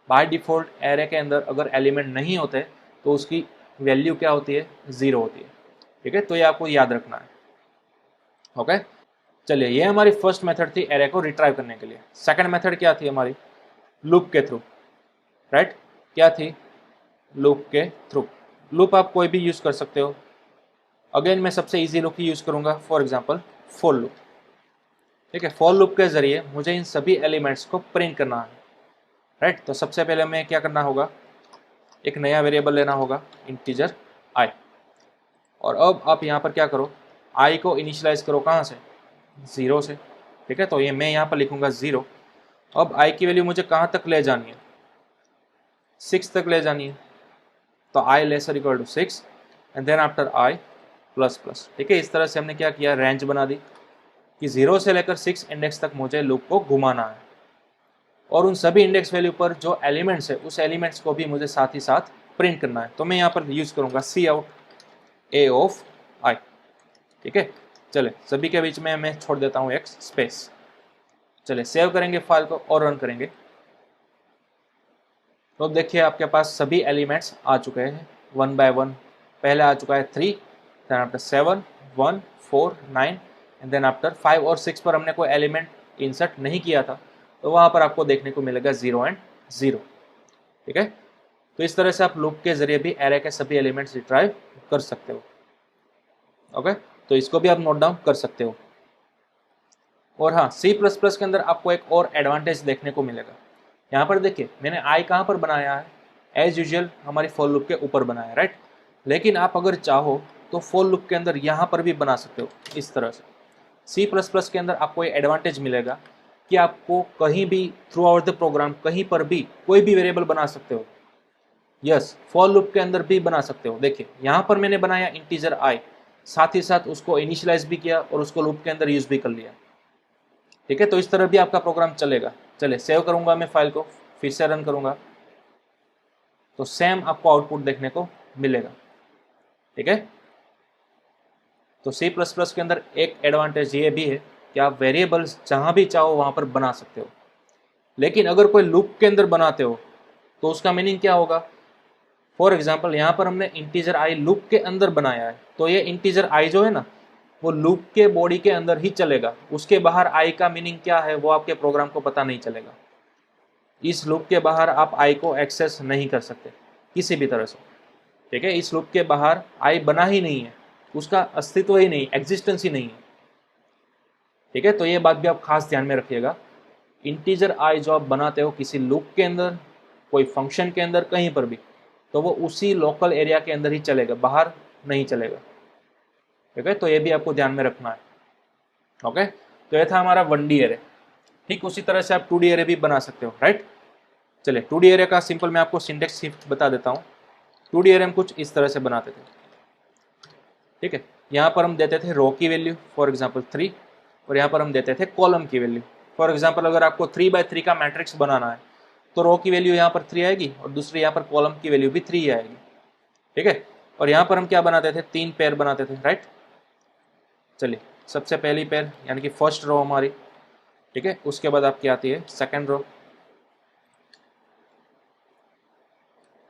बाय डिफॉल्ट एरे के अंदर अगर एलिमेंट नहीं होते तो उसकी वैल्यू क्या होती है, 0 होती है। ठीक है, तो ये आपको याद रखना है। ओके, चलिए ये हमारी फर्स्ट मेथड थी एरे को रिट्राइव करने के लिए। सेकंड मेथड क्या थी हमारी, लूप के थ्रू, राइट, क्या थी, लूप के थ्रू। लूप आप कोई भी यूज़ कर सकते हो। अगेन मैं सबसे इजी लूप ही यूज़ करूँगा, फॉर एग्जांपल फॉर लूप। ठीक है, फॉर लूप के ज़रिए मुझे इन सभी एलिमेंट्स को प्रिंट करना है, राइट। तो सबसे पहले हमें क्या करना होगा, एक नया वेरिएबल लेना होगा इंटीजर आई। और अब आप यहाँ पर क्या करो, आई को इनिशियलाइज करो कहाँ से, 0 से। ठीक है, तो ये मैं यहाँ पर लिखूँगा 0। अब आई की वैल्यू मुझे कहाँ तक ले जानी है, 6 तक ले जानी है। तो i lesser equal to 6 and then after i plus plus. ठीक है, इस तरह से हमने क्या किया, रेंज बना दी कि 0 से लेकर 6 इंडेक्स तक मुझे लूप को घुमाना है, और उन सभी इंडेक्स वैल्यू पर जो एलिमेंट्स है उस एलिमेंट्स को भी मुझे साथ ही साथ प्रिंट करना है। तो मैं यहाँ पर यूज़ करूँगा सी आउट ए ऑफ आई। ठीक है, चले सभी के बीच में मैं छोड़ देता हूँ एक स्पेस। चले सेव करेंगे फाइल को और रन करेंगे। तो अब देखिए आपके पास सभी एलिमेंट्स आ चुके हैं 1 बाय 1 पहले आ चुका है 3, then after 7, 1, 4, 9 and then after 5 और 6 पर हमने कोई एलिमेंट इंसर्ट नहीं किया था, तो वहाँ पर आपको देखने को मिलेगा 0 एंड 0। ठीक है, तो इस तरह से आप लूप के जरिए भी एरे के सभी एलिमेंट्स रिट्राइव कर सकते हो। ओके, तो इसको भी आप नोट डाउन कर सकते हो। और हाँ, C++ के अंदर आपको एक और एडवांटेज देखने को मिलेगा। यहाँ पर देखिए मैंने आई कहाँ पर बनाया है, एज यूजुअल हमारी फॉर लूप के ऊपर बनाया है, राइट। लेकिन आप अगर चाहो तो फॉर लूप के अंदर यहाँ पर भी बना सकते हो इस तरह से। C++ के अंदर आपको ये एडवांटेज मिलेगा कि आपको कहीं भी थ्रू आउट द प्रोग्राम कहीं पर भी कोई भी वेरिएबल बना सकते हो। यस, फॉर लूप के अंदर भी बना सकते हो। देखिए यहाँ पर मैंने बनाया इंटीजर आई, साथ ही साथ उसको इनिशियलाइज भी किया और उसको लूप के अंदर यूज भी कर लिया। ठीक है, तो इस तरह भी आपका प्रोग्राम चलेगा। चलिए सेव करूंगा मैं फाइल को, फिर से रन करूंगा, तो सेम आपको आउटपुट देखने को मिलेगा। ठीक है, तो C++ के अंदर एक एडवांटेज ये भी है कि आप वेरिएबल्स जहां भी चाहो वहां पर बना सकते हो। लेकिन अगर कोई लूप के अंदर बनाते हो तो उसका मीनिंग क्या होगा। फॉर एग्जाम्पल यहाँ पर हमने इंटीजर आई लूप के अंदर बनाया है, तो ये इंटीजर आई जो है ना वो लूप के बॉडी के अंदर ही चलेगा। उसके बाहर आई का मीनिंग क्या है वो आपके प्रोग्राम को पता नहीं चलेगा। इस लूप के बाहर आप आई को एक्सेस नहीं कर सकते किसी भी तरह से। ठीक है, इस लूप के बाहर आई बना ही नहीं है, उसका अस्तित्व ही नहीं, एग्जिस्टेंस ही नहीं है। ठीक है, तो ये बात भी आप खास ध्यान में रखिएगा। इंटीजर आई जो आप बनाते हो किसी लूप के अंदर, कोई फंक्शन के अंदर, कहीं पर भी, तो वो उसी लोकल एरिया के अंदर ही चलेगा, बाहर नहीं चलेगा। ठीक है, तो ये भी आपको ध्यान में रखना है। ओके, तो ये था हमारा 1D एरे। ठीक उसी तरह से आप 2D एरे भी बना सकते हो, राइट। चलिए 2D एरे का सिंपल मैं आपको सिंटेक्स बता देता हूँ। 2D एरे हम कुछ इस तरह से बनाते थे। ठीक है, यहाँ पर हम देते थे रो की वैल्यू, फॉर एग्जाम्पल 3, और यहाँ पर हम देते थे कॉलम की वैल्यू। फॉर एग्जाम्पल अगर आपको 3x3 का मैट्रिक्स बनाना है तो रो की वैल्यू यहाँ पर 3 आएगी और दूसरी यहाँ पर कॉलम की वैल्यू भी 3 आएगी। ठीक है, और यहाँ पर हम क्या बनाते थे, 3 पेयर बनाते थे, राइट। चलिए सबसे पहली पेयर यानी कि फर्स्ट रो हमारी, ठीक है, उसके बाद आपकी आती है सेकंड रो।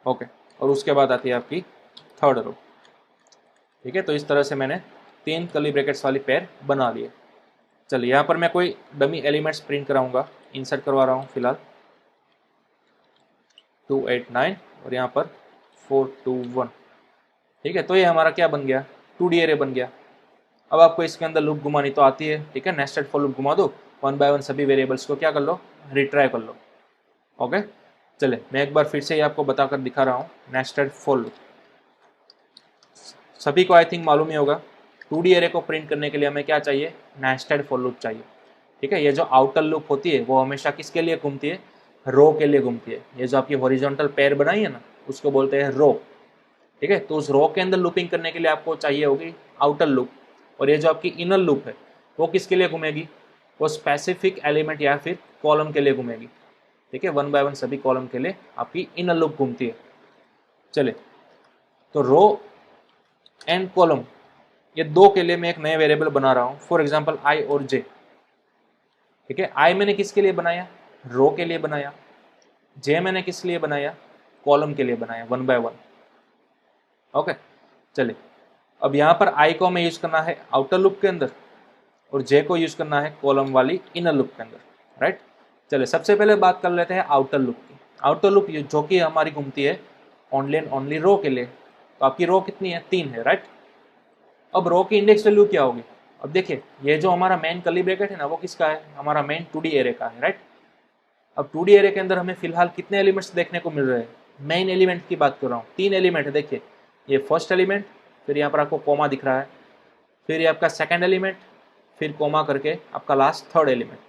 ओके, और उसके बाद आती है आपकी थर्ड रो। ठीक है, तो इस तरह से मैंने 3 कर्ली ब्रैकेट्स वाली पेयर बना लिए। चलिए यहाँ पर मैं कोई डमी एलिमेंट्स प्रिंट कराऊंगा, इंसर्ट करवा रहा हूँ फिलहाल 2, 8, 9 और यहाँ पर 4, 2, 1। ठीक है, तो ये हमारा क्या बन गया, 2D एरे बन गया। अब आपको इसके अंदर लूप घुमानी तो आती है। ठीक है, नेस्टेड फॉर लूप घुमा दो, 1 बाय 1 सभी वेरिएबल्स को क्या कर लो, रिट्राई कर लो। ओके, चले मैं एक बार फिर से ये आपको बताकर दिखा रहा हूँ नेस्टेड फॉर लूप। सभी को आई थिंक मालूम ही होगा 2D एरे को प्रिंट करने के लिए हमें क्या चाहिए, नेस्टेड फॉर लूप चाहिए। ठीक है, ये जो आउटर लूप होती है वो हमेशा किसके लिए घूमती है, रो के लिए घूमती है। ये जो आपकी हॉरिजॉन्टल पेयर बनाई है ना उसको बोलते हैं रो। ठीक है, तो उस रो के अंदर लूपिंग करने के लिए आपको चाहिए होगी आउटर लूप, और ये जो आपकी इनर लूप है वो किसके लिए घूमेगी, वो स्पेसिफिक एलिमेंट या फिर कॉलम के लिए घूमेगी। ठीक है, 1 बाय 1 सभी कॉलम के लिए आपकी इनर लूप घूमती है। चले तो रो एंड कॉलम ये दो के लिए मैं एक नए वेरिएबल बना रहा हूँ, फॉर एग्जाम्पल आई और जे। ठीक है, आई मैंने किसके लिए बनाया, रो के लिए बनाया। जे मैंने किस लिए बनाया, कॉलम के लिए बनाया, 1 बाय 1। ओके, चलिए अब यहाँ पर आई को हमें यूज करना है आउटर लूप के अंदर और जे को यूज करना है कॉलम वाली इनर लूप के अंदर, राइट। चलिए सबसे पहले बात कर लेते हैं आउटर लूप की। आउटर लूप जो कि हमारी घूमती है ओनली एंड ओनली रो के लिए। तो आपकी रो कितनी है, 3 है, राइट। अब रो की इंडेक्स वैल्यू क्या होगी, अब देखिए ये जो हमारा मेन कर्ली ब्रैकेट है ना वो किसका है, हमारा मेन 2D एरे का है, राइट। अब 2D एरे के अंदर हमें फिलहाल कितने एलिमेंट्स देखने को मिल रहे हैं, मेन एलिमेंट की बात कर रहा हूँ, 3 एलिमेंट है। देखिए ये फर्स्ट एलिमेंट, फिर यहाँ पर आपको कोमा दिख रहा है, फिर ये आपका सेकंड एलिमेंट, फिर कोमा करके आपका लास्ट थर्ड एलिमेंट।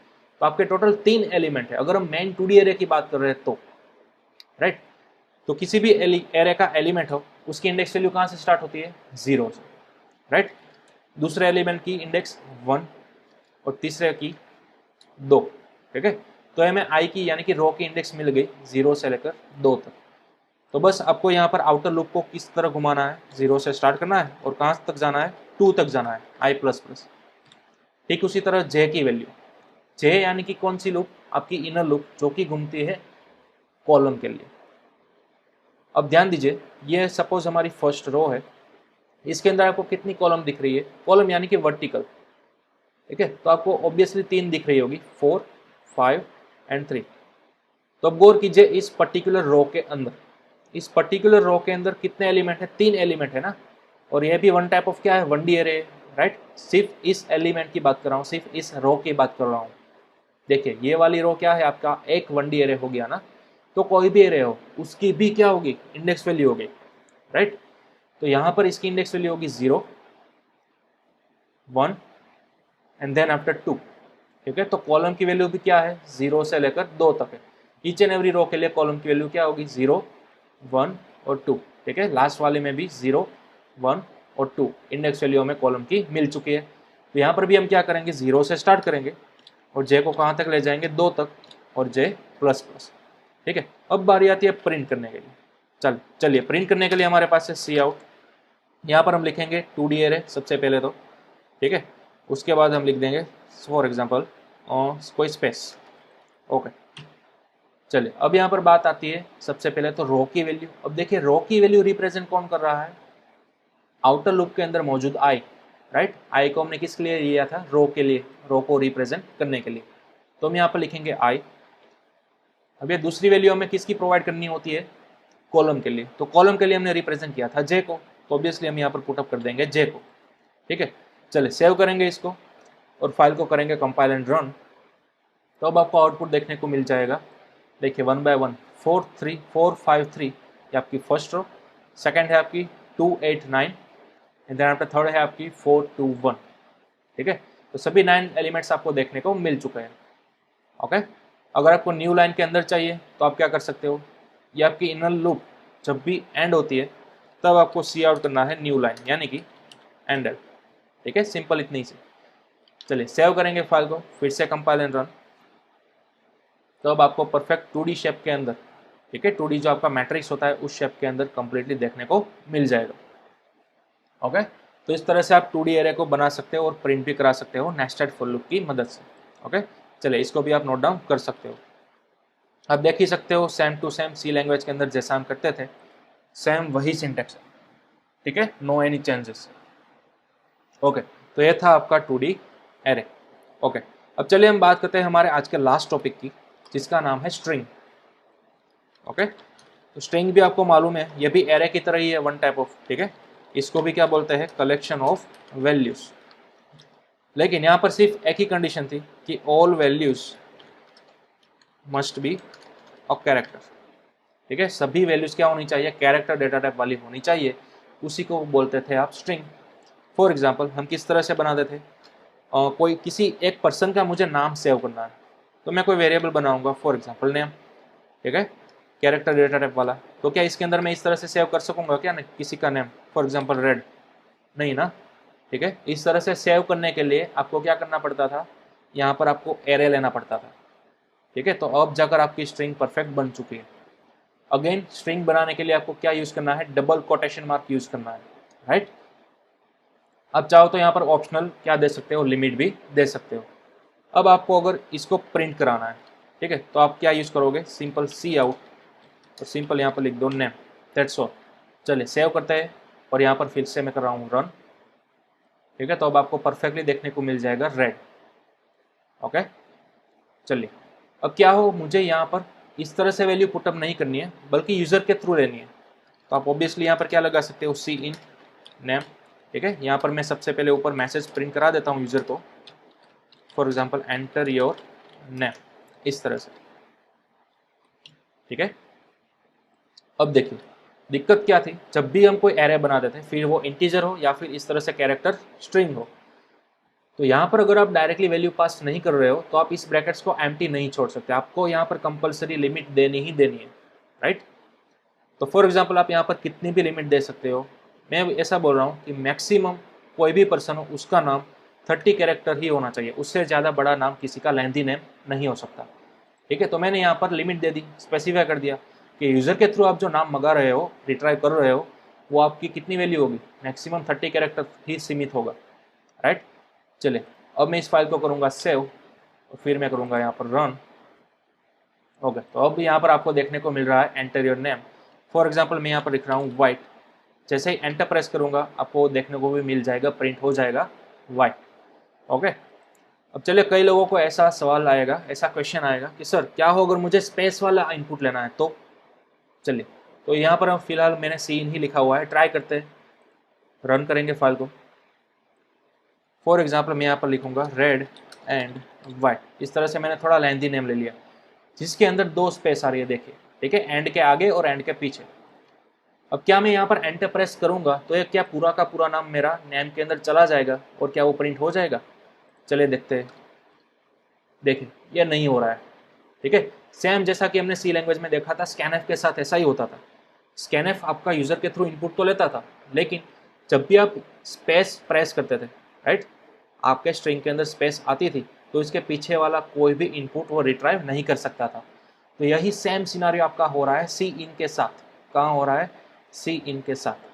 तो आपके टोटल 3 एलिमेंट है अगर हम मेन 2D एरे की बात कर रहे हैं तो, राइट। तो किसी भी एरे का एलिमेंट हो उसकी इंडेक्स वैल्यू कहाँ से स्टार्ट होती है, 0 से, राइट। दूसरे एलिमेंट की इंडेक्स 1 और तीसरे की 2। ठीक है, तो हमें आई की यानी कि रो की इंडेक्स मिल गई 0 से लेकर 2 तक। तो बस आपको यहाँ पर आउटर लूप को किस तरह घुमाना है, 0 से स्टार्ट करना है और कहाँ तक जाना है, 2 तक जाना है, आई प्लस प्लस। ठीक उसी तरह जे की वैल्यू, जे यानी कि कौन सी लूप, आपकी इनर लूप जो कि घूमती है कॉलम के लिए। अब ध्यान दीजिए ये सपोज हमारी फर्स्ट रो है इसके अंदर आपको कितनी कॉलम दिख रही है, कॉलम यानी कि वर्टिकल, ठीक है। तो आपको ऑब्वियसली 3 दिख रही होगी, 4, 5 एंड 3। तो अब गौर कीजिए इस पर्टिकुलर रो के अंदर, इस पर्टिकुलर रो के अंदर कितने एलिमेंट है, 3 एलिमेंट है ना, और ये भी वन टाइप ऑफ क्या है, 1D एरे, राइट। सिर्फ इस एलिमेंट की बात कर रहा हूँ, सिर्फ इस रो की बात कर रहा हूँ। देखिए ये वाली रो क्या है आपका, एक 1D एरे हो गया ना, तो कोई भी एरे हो उसकी भी क्या होगी, इंडेक्स वैल्यू होगी, राइट। तो यहाँ पर इसकी इंडेक्स वैल्यू होगी 0, 1 एंड देन आफ्टर 2, ठीक है। तो कॉलम की वैल्यू भी क्या है, 0 से लेकर 2 तक है। ईच एंड एवरी रो के लिए कॉलम की वैल्यू क्या होगी, 0, 1 और 2, ठीक है। लास्ट वाले में भी 0, 1 और 2 इंडेक्स वैल्यू हमें कॉलम की मिल चुकी है। तो यहाँ पर भी हम क्या करेंगे, 0 से स्टार्ट करेंगे और जे को कहाँ तक ले जाएंगे, 2 तक, और जे प्लस प्लस, ठीक है। अब बारी आती है प्रिंट करने के लिए। चलिए प्रिंट करने के लिए हमारे पास है सी आउट। यहाँ पर हम लिखेंगे 2D एरे सबसे पहले तो, ठीक है। उसके बाद हम लिख देंगे फॉर एग्जाम्पल कोई स्पेस, ओके। चलिए अब यहाँ पर बात आती है सबसे पहले तो रो की वैल्यू। अब देखिए रो की वैल्यू रिप्रेजेंट कौन कर रहा है, आउटर लूप के अंदर मौजूद आई, राइट। आई को हमने किसके लिए लिया था, रो के लिए, रो को रिप्रेजेंट करने के लिए। तो हम यहाँ पर लिखेंगे आई। अब ये दूसरी वैल्यू हमें किसकी प्रोवाइड करनी होती है, कॉलम के लिए। तो कॉलम के लिए हमने रिप्रेजेंट किया था जे को, तो ऑब्वियसली हम यहाँ पर पुटअप कर देंगे जे को, ठीक है। चलिए सेव करेंगे इसको और फाइल को करेंगे कंपाइल एंड रन। तो अब आपको आउटपुट देखने को मिल जाएगा। देखिए 1 बाय 1 4 3 4 5 3 ये आपकी फर्स्ट रो, सेकंड है आपकी 2 8 9 एंड देन आपका थर्ड है आपकी 4 2 1, ठीक है। तो सभी 9 एलिमेंट्स आपको देखने को मिल चुके हैं, ओके। अगर आपको न्यू लाइन के अंदर चाहिए तो आप क्या कर सकते हो, ये आपकी इनर लूप जब भी एंड होती है तब आपको सी आउट करना है न्यू लाइन यानी कि एंडर, ठीक है। सिंपल इतनी सी। चलिए सेव करेंगे फाइल को, फिर से कंपाइल एंड रन। तो अब आपको परफेक्ट 2D शेप के अंदर, ठीक है, 2D जो आपका मैट्रिक्स होता है उस शेप के अंदर कंप्लीटली देखने को मिल जाएगा, ओके। तो इस तरह से आप 2D एरे को बना सकते हो और प्रिंट भी करा सकते हो नेस्टेड फॉर लूप की मदद से, ओके। चलिए इसको भी आप नोट डाउन कर सकते हो। आप देख ही सकते हो same to same C language के अंदर जैसा हम करते थे सेम वही सिंटेक्स है, ठीक है, नो एनी चेंजेस, ओके। तो ये था आपका 2D एरे, ओके। अब चलिए हम बात करते हैं हमारे आज के लास्ट टॉपिक की, जिसका नाम है स्ट्रिंग, ओके। तो स्ट्रिंग भी आपको मालूम है ये भी एरे की तरह ही है, वन टाइप ऑफ, ठीक है। इसको भी क्या बोलते हैं, कलेक्शन ऑफ वैल्यूज। लेकिन यहाँ पर सिर्फ एक ही कंडीशन थी कि all values must be a character, ठीक है। सभी वैल्यूज क्या होनी चाहिए, कैरेक्टर डेटा टाइप वाली होनी चाहिए, उसी को बोलते थे आप स्ट्रिंग। फॉर एग्जाम्पल हम किस तरह से बनाते थे, कोई किसी एक पर्सन का मुझे नाम सेव करना है तो मैं कोई वेरिएबल बनाऊंगा, फॉर एग्जाम्पल नेम, ठीक है, कैरेक्टर डेटा टाइप वाला। तो क्या इसके अंदर मैं इस तरह से सेव कर सकूंगा क्या, नहीं, किसी का नेम फॉर एग्जाम्पल रेड, नहीं ना, ठीक है। इस तरह से सेव करने के लिए आपको क्या करना पड़ता था, यहाँ पर आपको एरे लेना पड़ता था, ठीक है। तो अब जाकर आपकी स्ट्रिंग परफेक्ट बन चुकी है। अगेन स्ट्रिंग बनाने के लिए आपको क्या यूज करना है, डबल कोटेशन मार्क यूज करना है, राइट। अब चाहो तो यहाँ पर ऑप्शनल क्या दे सकते हो, लिमिट भी दे सकते हो। अब आपको अगर इसको प्रिंट कराना है, ठीक है, तो आप क्या यूज करोगे, सिंपल सी आउट और सिंपल यहाँ पर लिख दो नेम, दैट्स ऑल। चलिए सेव करते हैं और यहाँ पर फिर से मैं कर रहा हूँ रन, ठीक है। तो अब आपको परफेक्टली देखने को मिल जाएगा रेड, ओके। चलिए अब क्या हो, मुझे यहाँ पर इस तरह से वैल्यू पुटअप नहीं करनी है बल्कि यूज़र के थ्रू लेनी है। तो आप ऑब्वियसली यहाँ पर क्या लगा सकते हो, सी इन नेम, ठीक है। यहाँ पर मैं सबसे पहले ऊपर मैसेज प्रिंट करा देता हूँ यूज़र को, for example enter your name, इस तरह से, ठीक है। अब देखिए दिक्कत क्या थी, जब भी हम कोई एरे बना देते फिर वो इंटीजर हो या फिर इस तरह से कैरेक्टर स्ट्रिंग हो, तो यहाँ पर अगर आप डायरेक्टली वैल्यू पास नहीं कर रहे हो तो आप इस ब्रैकेट्स को एम्प्टी नहीं छोड़ सकते, आपको यहाँ पर कंपलसरी लिमिट देनी ही देनी है, राइट। तो फॉर एग्जाम्पल आप यहाँ पर कितनी भी लिमिट दे सकते हो। मैं ऐसा बोल रहा हूँ कि मैक्सिमम कोई भी पर्सन हो उसका नाम 30 कैरेक्टर ही होना चाहिए, उससे ज़्यादा बड़ा नाम किसी का लेंथी नेम नहीं हो सकता, ठीक है। तो मैंने यहाँ पर लिमिट दे दी, स्पेसिफाई कर दिया कि यूज़र के थ्रू आप जो नाम मंगा रहे हो, रिट्राइव कर रहे हो, वो आपकी कितनी वैल्यू होगी, मैक्सिमम 30 कैरेक्टर ही सीमित होगा, राइट। चलिए अब मैं इस फाइल को करूँगा सेव और फिर मैं करूँगा यहाँ पर रन, ओके। तो अब यहाँ पर आपको देखने को मिल रहा है enter your name, for example मैं यहाँ पर लिख रहा हूँ वाइट, जैसे ही एंटर प्रेस करूँगा आपको देखने को भी मिल जाएगा, प्रिंट हो जाएगा वाई। ओके, अब चलिए कई लोगों को ऐसा सवाल आएगा, ऐसा क्वेश्चन आएगा कि सर क्या हो अगर मुझे स्पेस वाला इनपुट लेना है तो। चलिए, तो यहाँ पर हम फिलहाल मैंने सी इन ही लिखा हुआ है, ट्राई करते हैं, रन करेंगे फाइल को। फॉर एग्जाम्पल मैं यहाँ पर लिखूंगा रेड एंड वाइट, इस तरह से मैंने थोड़ा लेंथी नेम ले लिया जिसके अंदर 2 स्पेस आ रही है, देखिए ठीक है, एंड के आगे और एंड के पीछे। अब क्या मैं यहाँ पर एंटर प्रेस करूंगा तो ये क्या पूरा का पूरा नाम मेरा नेम के अंदर चला जाएगा और क्या वो प्रिंट हो जाएगा? चलिए देखते हैं। देखिए ये नहीं हो रहा है, ठीक है। सेम जैसा कि हमने सी लैंग्वेज में देखा था, स्कैनएफ के साथ ऐसा ही होता था। स्कैनएफ आपका यूजर के थ्रू इनपुट तो लेता था, लेकिन जब भी आप स्पेस प्रेस करते थे, राइट, आपके स्ट्रिंग के अंदर स्पेस आती थी तो इसके पीछे वाला कोई भी इनपुट वो रिट्राइव नहीं कर सकता था। तो यही सेम सिनारियो आपका हो रहा है सी इन के साथ। कहाँ हो रहा है? सी इन के साथ।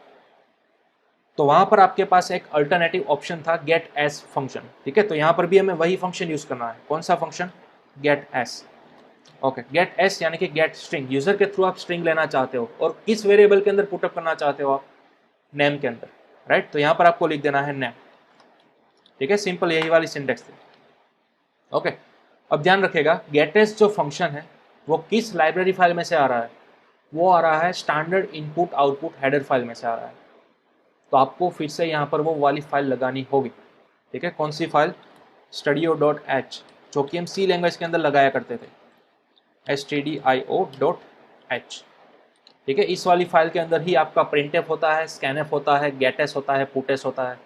तो वहां पर आपके पास एक अल्टरनेटिव ऑप्शन था गेट एस फंक्शन, ठीक है। तो यहाँ पर भी हमें वही फंक्शन यूज करना है। कौन सा function? Gets. Okay, gets यानी कि गेट स्ट्रिंग। यूजर के थ्रू आप स्ट्रिंग लेना चाहते हो और किस वेरिएबल के अंदर पुटअप करना चाहते हो आप? नेम के अंदर, राइट। तो यहाँ पर आपको लिख देना है नेम, ठीक है। सिंपल यही वाली सिंटेक्स थी। ओके, अब ध्यान रखिएगा गेट एस जो फंक्शन है वो किस लाइब्रेरी फाइल में से आ रहा है? वो आ रहा है standard input output header file में से आ रहा है। तो आपको फिर से यहाँ पर वो वाली फाइल लगानी होगी, ठीक है। कौन सी फाइल? studio.h, जो कि हम सी लैंग्वेज के अंदर लगाया करते थे, stdio.h, ठीक है। इस वाली फाइल के अंदर ही आपका printf होता है, scanf होता है, getS होता है, putS होता है,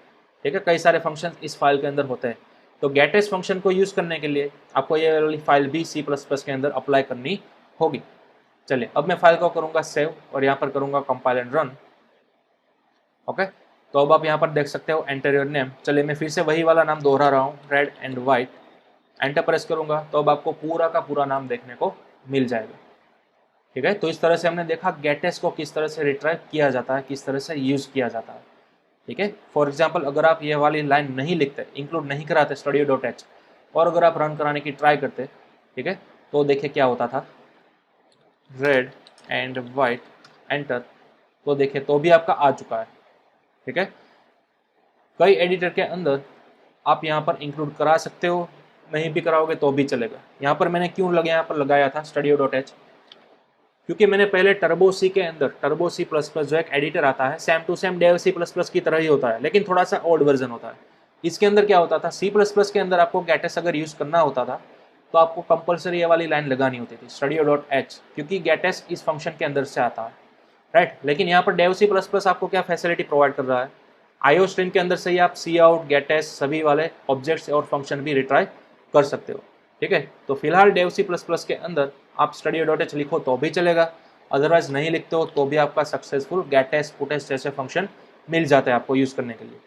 ठीक है। कई सारे फंक्शन इस फाइल के अंदर होते हैं। तो getS फंक्शन को यूज़ करने के लिए आपको ये वाली फाइल भी C++ के अंदर अप्लाई करनी होगी। चलिए, अब मैं फाइल को करूँगा सेव और यहाँ पर करूँगा कंपाइल एंड रन। ओके, तो अब आप यहाँ पर देख सकते हो एंटर योर नेम। चलिए मैं फिर से वही वाला नाम दोहरा रहा हूँ, red and white. Enter press करूँगा तो अब आपको पूरा का पूरा नाम देखने को मिल जाएगा, ठीक है। तो इस तरह से हमने देखा गेटएस को किस तरह से रिट्राइव किया जाता है, किस तरह से यूज़ किया जाता है, ठीक है। फॉर एग्जाम्पल अगर आप ये वाली लाइन नहीं लिखते, इंक्लूड नहीं कराते studio.h, और अगर आप रन कराने की ट्राई करते, ठीक है, तो देखिए क्या होता था, रेड एंड वाइट एंटर, तो देखिए तो भी आपका आ चुका है, ठीक है। कई एडिटर के अंदर आप यहाँ पर इंक्लूड करा सकते हो, नहीं भी कराओगे तो भी चलेगा। यहाँ पर मैंने क्यों यहाँ पर लगाया था studio.h, क्योंकि मैंने पहले टर्बो सी के अंदर टर्बो C++ जो एक एडिटर आता है, same to same Dev C++ की तरह ही होता है, लेकिन थोड़ा सा ओल्ड वर्जन होता है। इसके अंदर क्या होता था, C++ के अंदर आपको गेटएस अगर यूज़ करना होता था तो आपको कंपलसरी ये वाली लाइन लगानी होती थी studio.h, क्योंकि गेटएस इस फंक्शन के अंदर से आता है, राइट। लेकिन यहाँ पर डेव C++ आपको क्या फैसिलिटी प्रोवाइड कर रहा है, IO स्ट्रीम के अंदर से ही आप cout, गेटएस सभी वाले ऑब्जेक्ट्स और फंक्शन भी रिट्राइव कर सकते हो, ठीक है। तो फिलहाल डेव C++ के अंदर आप studio.h लिखो तो भी चलेगा, अदरवाइज नहीं लिखते हो तो भी आपका सक्सेसफुल गेटएस पुटएस जैसे फंक्शन मिल जाते हैं आपको यूज़ करने के लिए।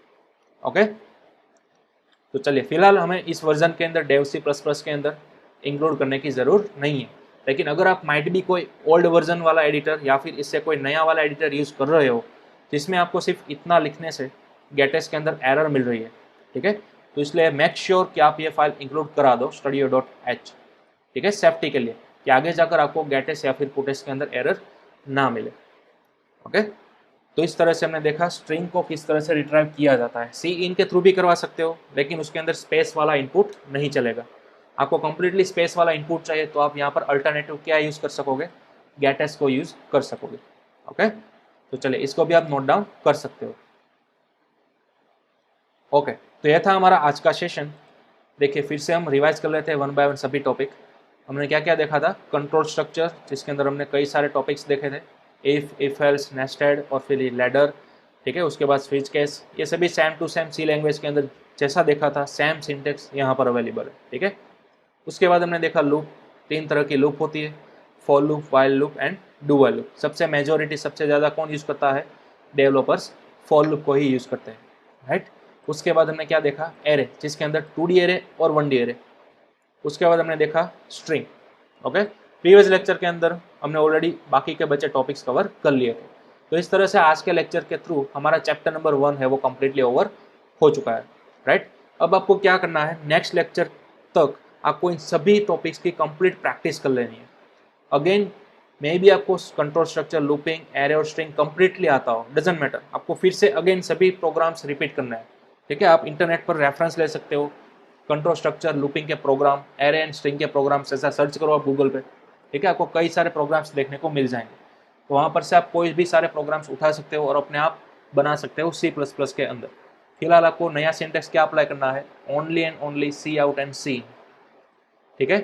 ओके, तो चलिए फिलहाल हमें इस वर्जन के अंदर डेव C++ के अंदर इंक्लूड करने की ज़रूरत नहीं है। लेकिन अगर आप माइट भी कोई ओल्ड वर्जन वाला एडिटर या फिर इससे कोई नया वाला एडिटर यूज़ कर रहे हो जिसमें आपको सिर्फ इतना लिखने से गेटएस के अंदर एरर मिल रही है, ठीक है, तो इसलिए मेक श्योर कि आप ये फाइल इंक्लूड करा दो studio.h, ठीक है, सेफ्टी के लिए, कि आगे जाकर आपको गेटएस या फिर पुटएस के अंदर एरर ना मिले। ओके, तो इस तरह से हमने देखा स्ट्रिंग को किस तरह से रिट्राइव किया जाता है। सी इन के थ्रू भी करवा सकते हो, लेकिन उसके अंदर स्पेस वाला इनपुट नहीं चलेगा। आपको कंप्लीटली स्पेस वाला इनपुट चाहिए तो आप यहाँ पर अल्टरनेटिव क्या यूज़ कर सकोगे, गेटएस को यूज़ कर सकोगे। ओके, तो चलिए इसको भी आप नोट डाउन कर सकते हो। ओके, तो यह था हमारा आज का सेशन। देखिए फिर से हम रिवाइज कर लेते हैं वन बाय वन सभी टॉपिक। हमने क्या क्या देखा था, कंट्रोल स्ट्रक्चर, जिसके अंदर हमने कई सारे टॉपिक्स देखे थे, इफ एल्स, नेस्टेड और फिर लैडर, ठीक है। उसके बाद स्विच केस, ये सभी same to same C language के अंदर जैसा देखा था सेम सिंटेक्स यहाँ पर अवेलेबल है, ठीक है। उसके बाद हमने देखा लूप, 3 तरह की लूप होती है, for loop, while loop and do while loop. सबसे मेजोरिटी सबसे ज़्यादा कौन यूज़ करता है, डेवलपर्स फॉर लूप को ही यूज़ करते हैं, राइट। उसके बाद हमने क्या देखा, एरे, जिसके अंदर 2D एरे और 1D एरे। उसके बाद हमने देखा स्ट्रिंग। ओके, प्रीवियस लेक्चर के अंदर हमने ऑलरेडी बाकी के बचे टॉपिक्स कवर कर लिए थे। तो इस तरह से आज के लेक्चर के थ्रू हमारा चैप्टर नंबर 1 है वो कम्प्लीटली ओवर हो चुका है, राइट। अब आपको क्या करना है, नेक्स्ट लेक्चर तक आपको इन सभी टॉपिक्स की कंप्लीट प्रैक्टिस कर लेनी है। अगेन मे भी आपको कंट्रोल स्ट्रक्चर, लूपिंग, एरे और स्ट्रिंग कंप्लीटली आता हो, डजेंट मैटर, आपको फिर से अगेन सभी प्रोग्राम्स रिपीट करना है। ठीक है, आप इंटरनेट पर रेफरेंस ले सकते हो, कंट्रोल स्ट्रक्चर, लूपिंग के प्रोग्राम, एरे एंड स्ट्रिंग के प्रोग्राम्स, ऐसा सर्च करो आप गूगल पे। ठीक है, आपको कई सारे प्रोग्राम्स देखने को मिल जाएंगे, तो वहाँ पर से आप कोई भी सारे प्रोग्राम्स उठा सकते हो और अपने आप बना सकते हो C++ के अंदर। फिलहाल आपको नया सिंटेक्स क्या अप्लाई करना है, only and only cout and c. ठीक है,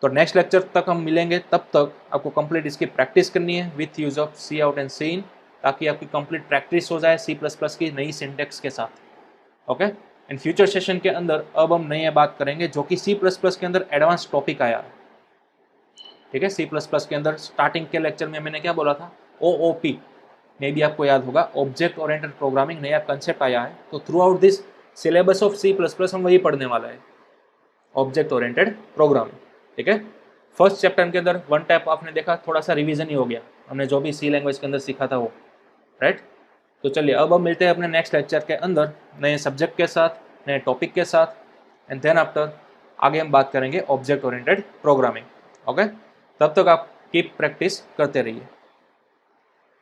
तो नेक्स्ट लेक्चर तक हम मिलेंगे, तब तक आपको कंप्लीट इसकी प्रैक्टिस करनी है with use of cout and cin, ताकि आपकी कंप्लीट प्रैक्टिस हो जाए C++ की नई सिंटेक्स के साथ। ओके, इन फ्यूचर सेशन के अंदर अब हम नई बात करेंगे जो कि C++ के अंदर एडवांस टॉपिक आया है। ठीक है, C++ के अंदर स्टार्टिंग के लेक्चर में मैंने क्या बोला था, OOP, मे भी आपको याद होगा, ऑब्जेक्ट ओरिएंटेड प्रोग्रामिंग नया कंसेप्ट आया है। तो through out this syllabus of C++ हम वही पढ़ने वाला है, ऑब्जेक्ट ओरिएंटेड प्रोग्रामिंग। ठीक है, फर्स्ट चैप्टर के अंदर वन टाइप आपने देखा, थोड़ा सा रिवीजन ही हो गया, हमने जो भी C लैंग्वेज के अंदर सीखा था वो, राइट। तो चलिए अब हम मिलते हैं अपने नेक्स्ट लेक्चर के अंदर नए सब्जेक्ट के साथ, नए टॉपिक के साथ, एंड देन आफ्टर आगे हम बात करेंगे ऑब्जेक्ट ओरिएंटेड प्रोग्रामिंग। ओके, तब तक आप कीप प्रैक्टिस करते रहिए।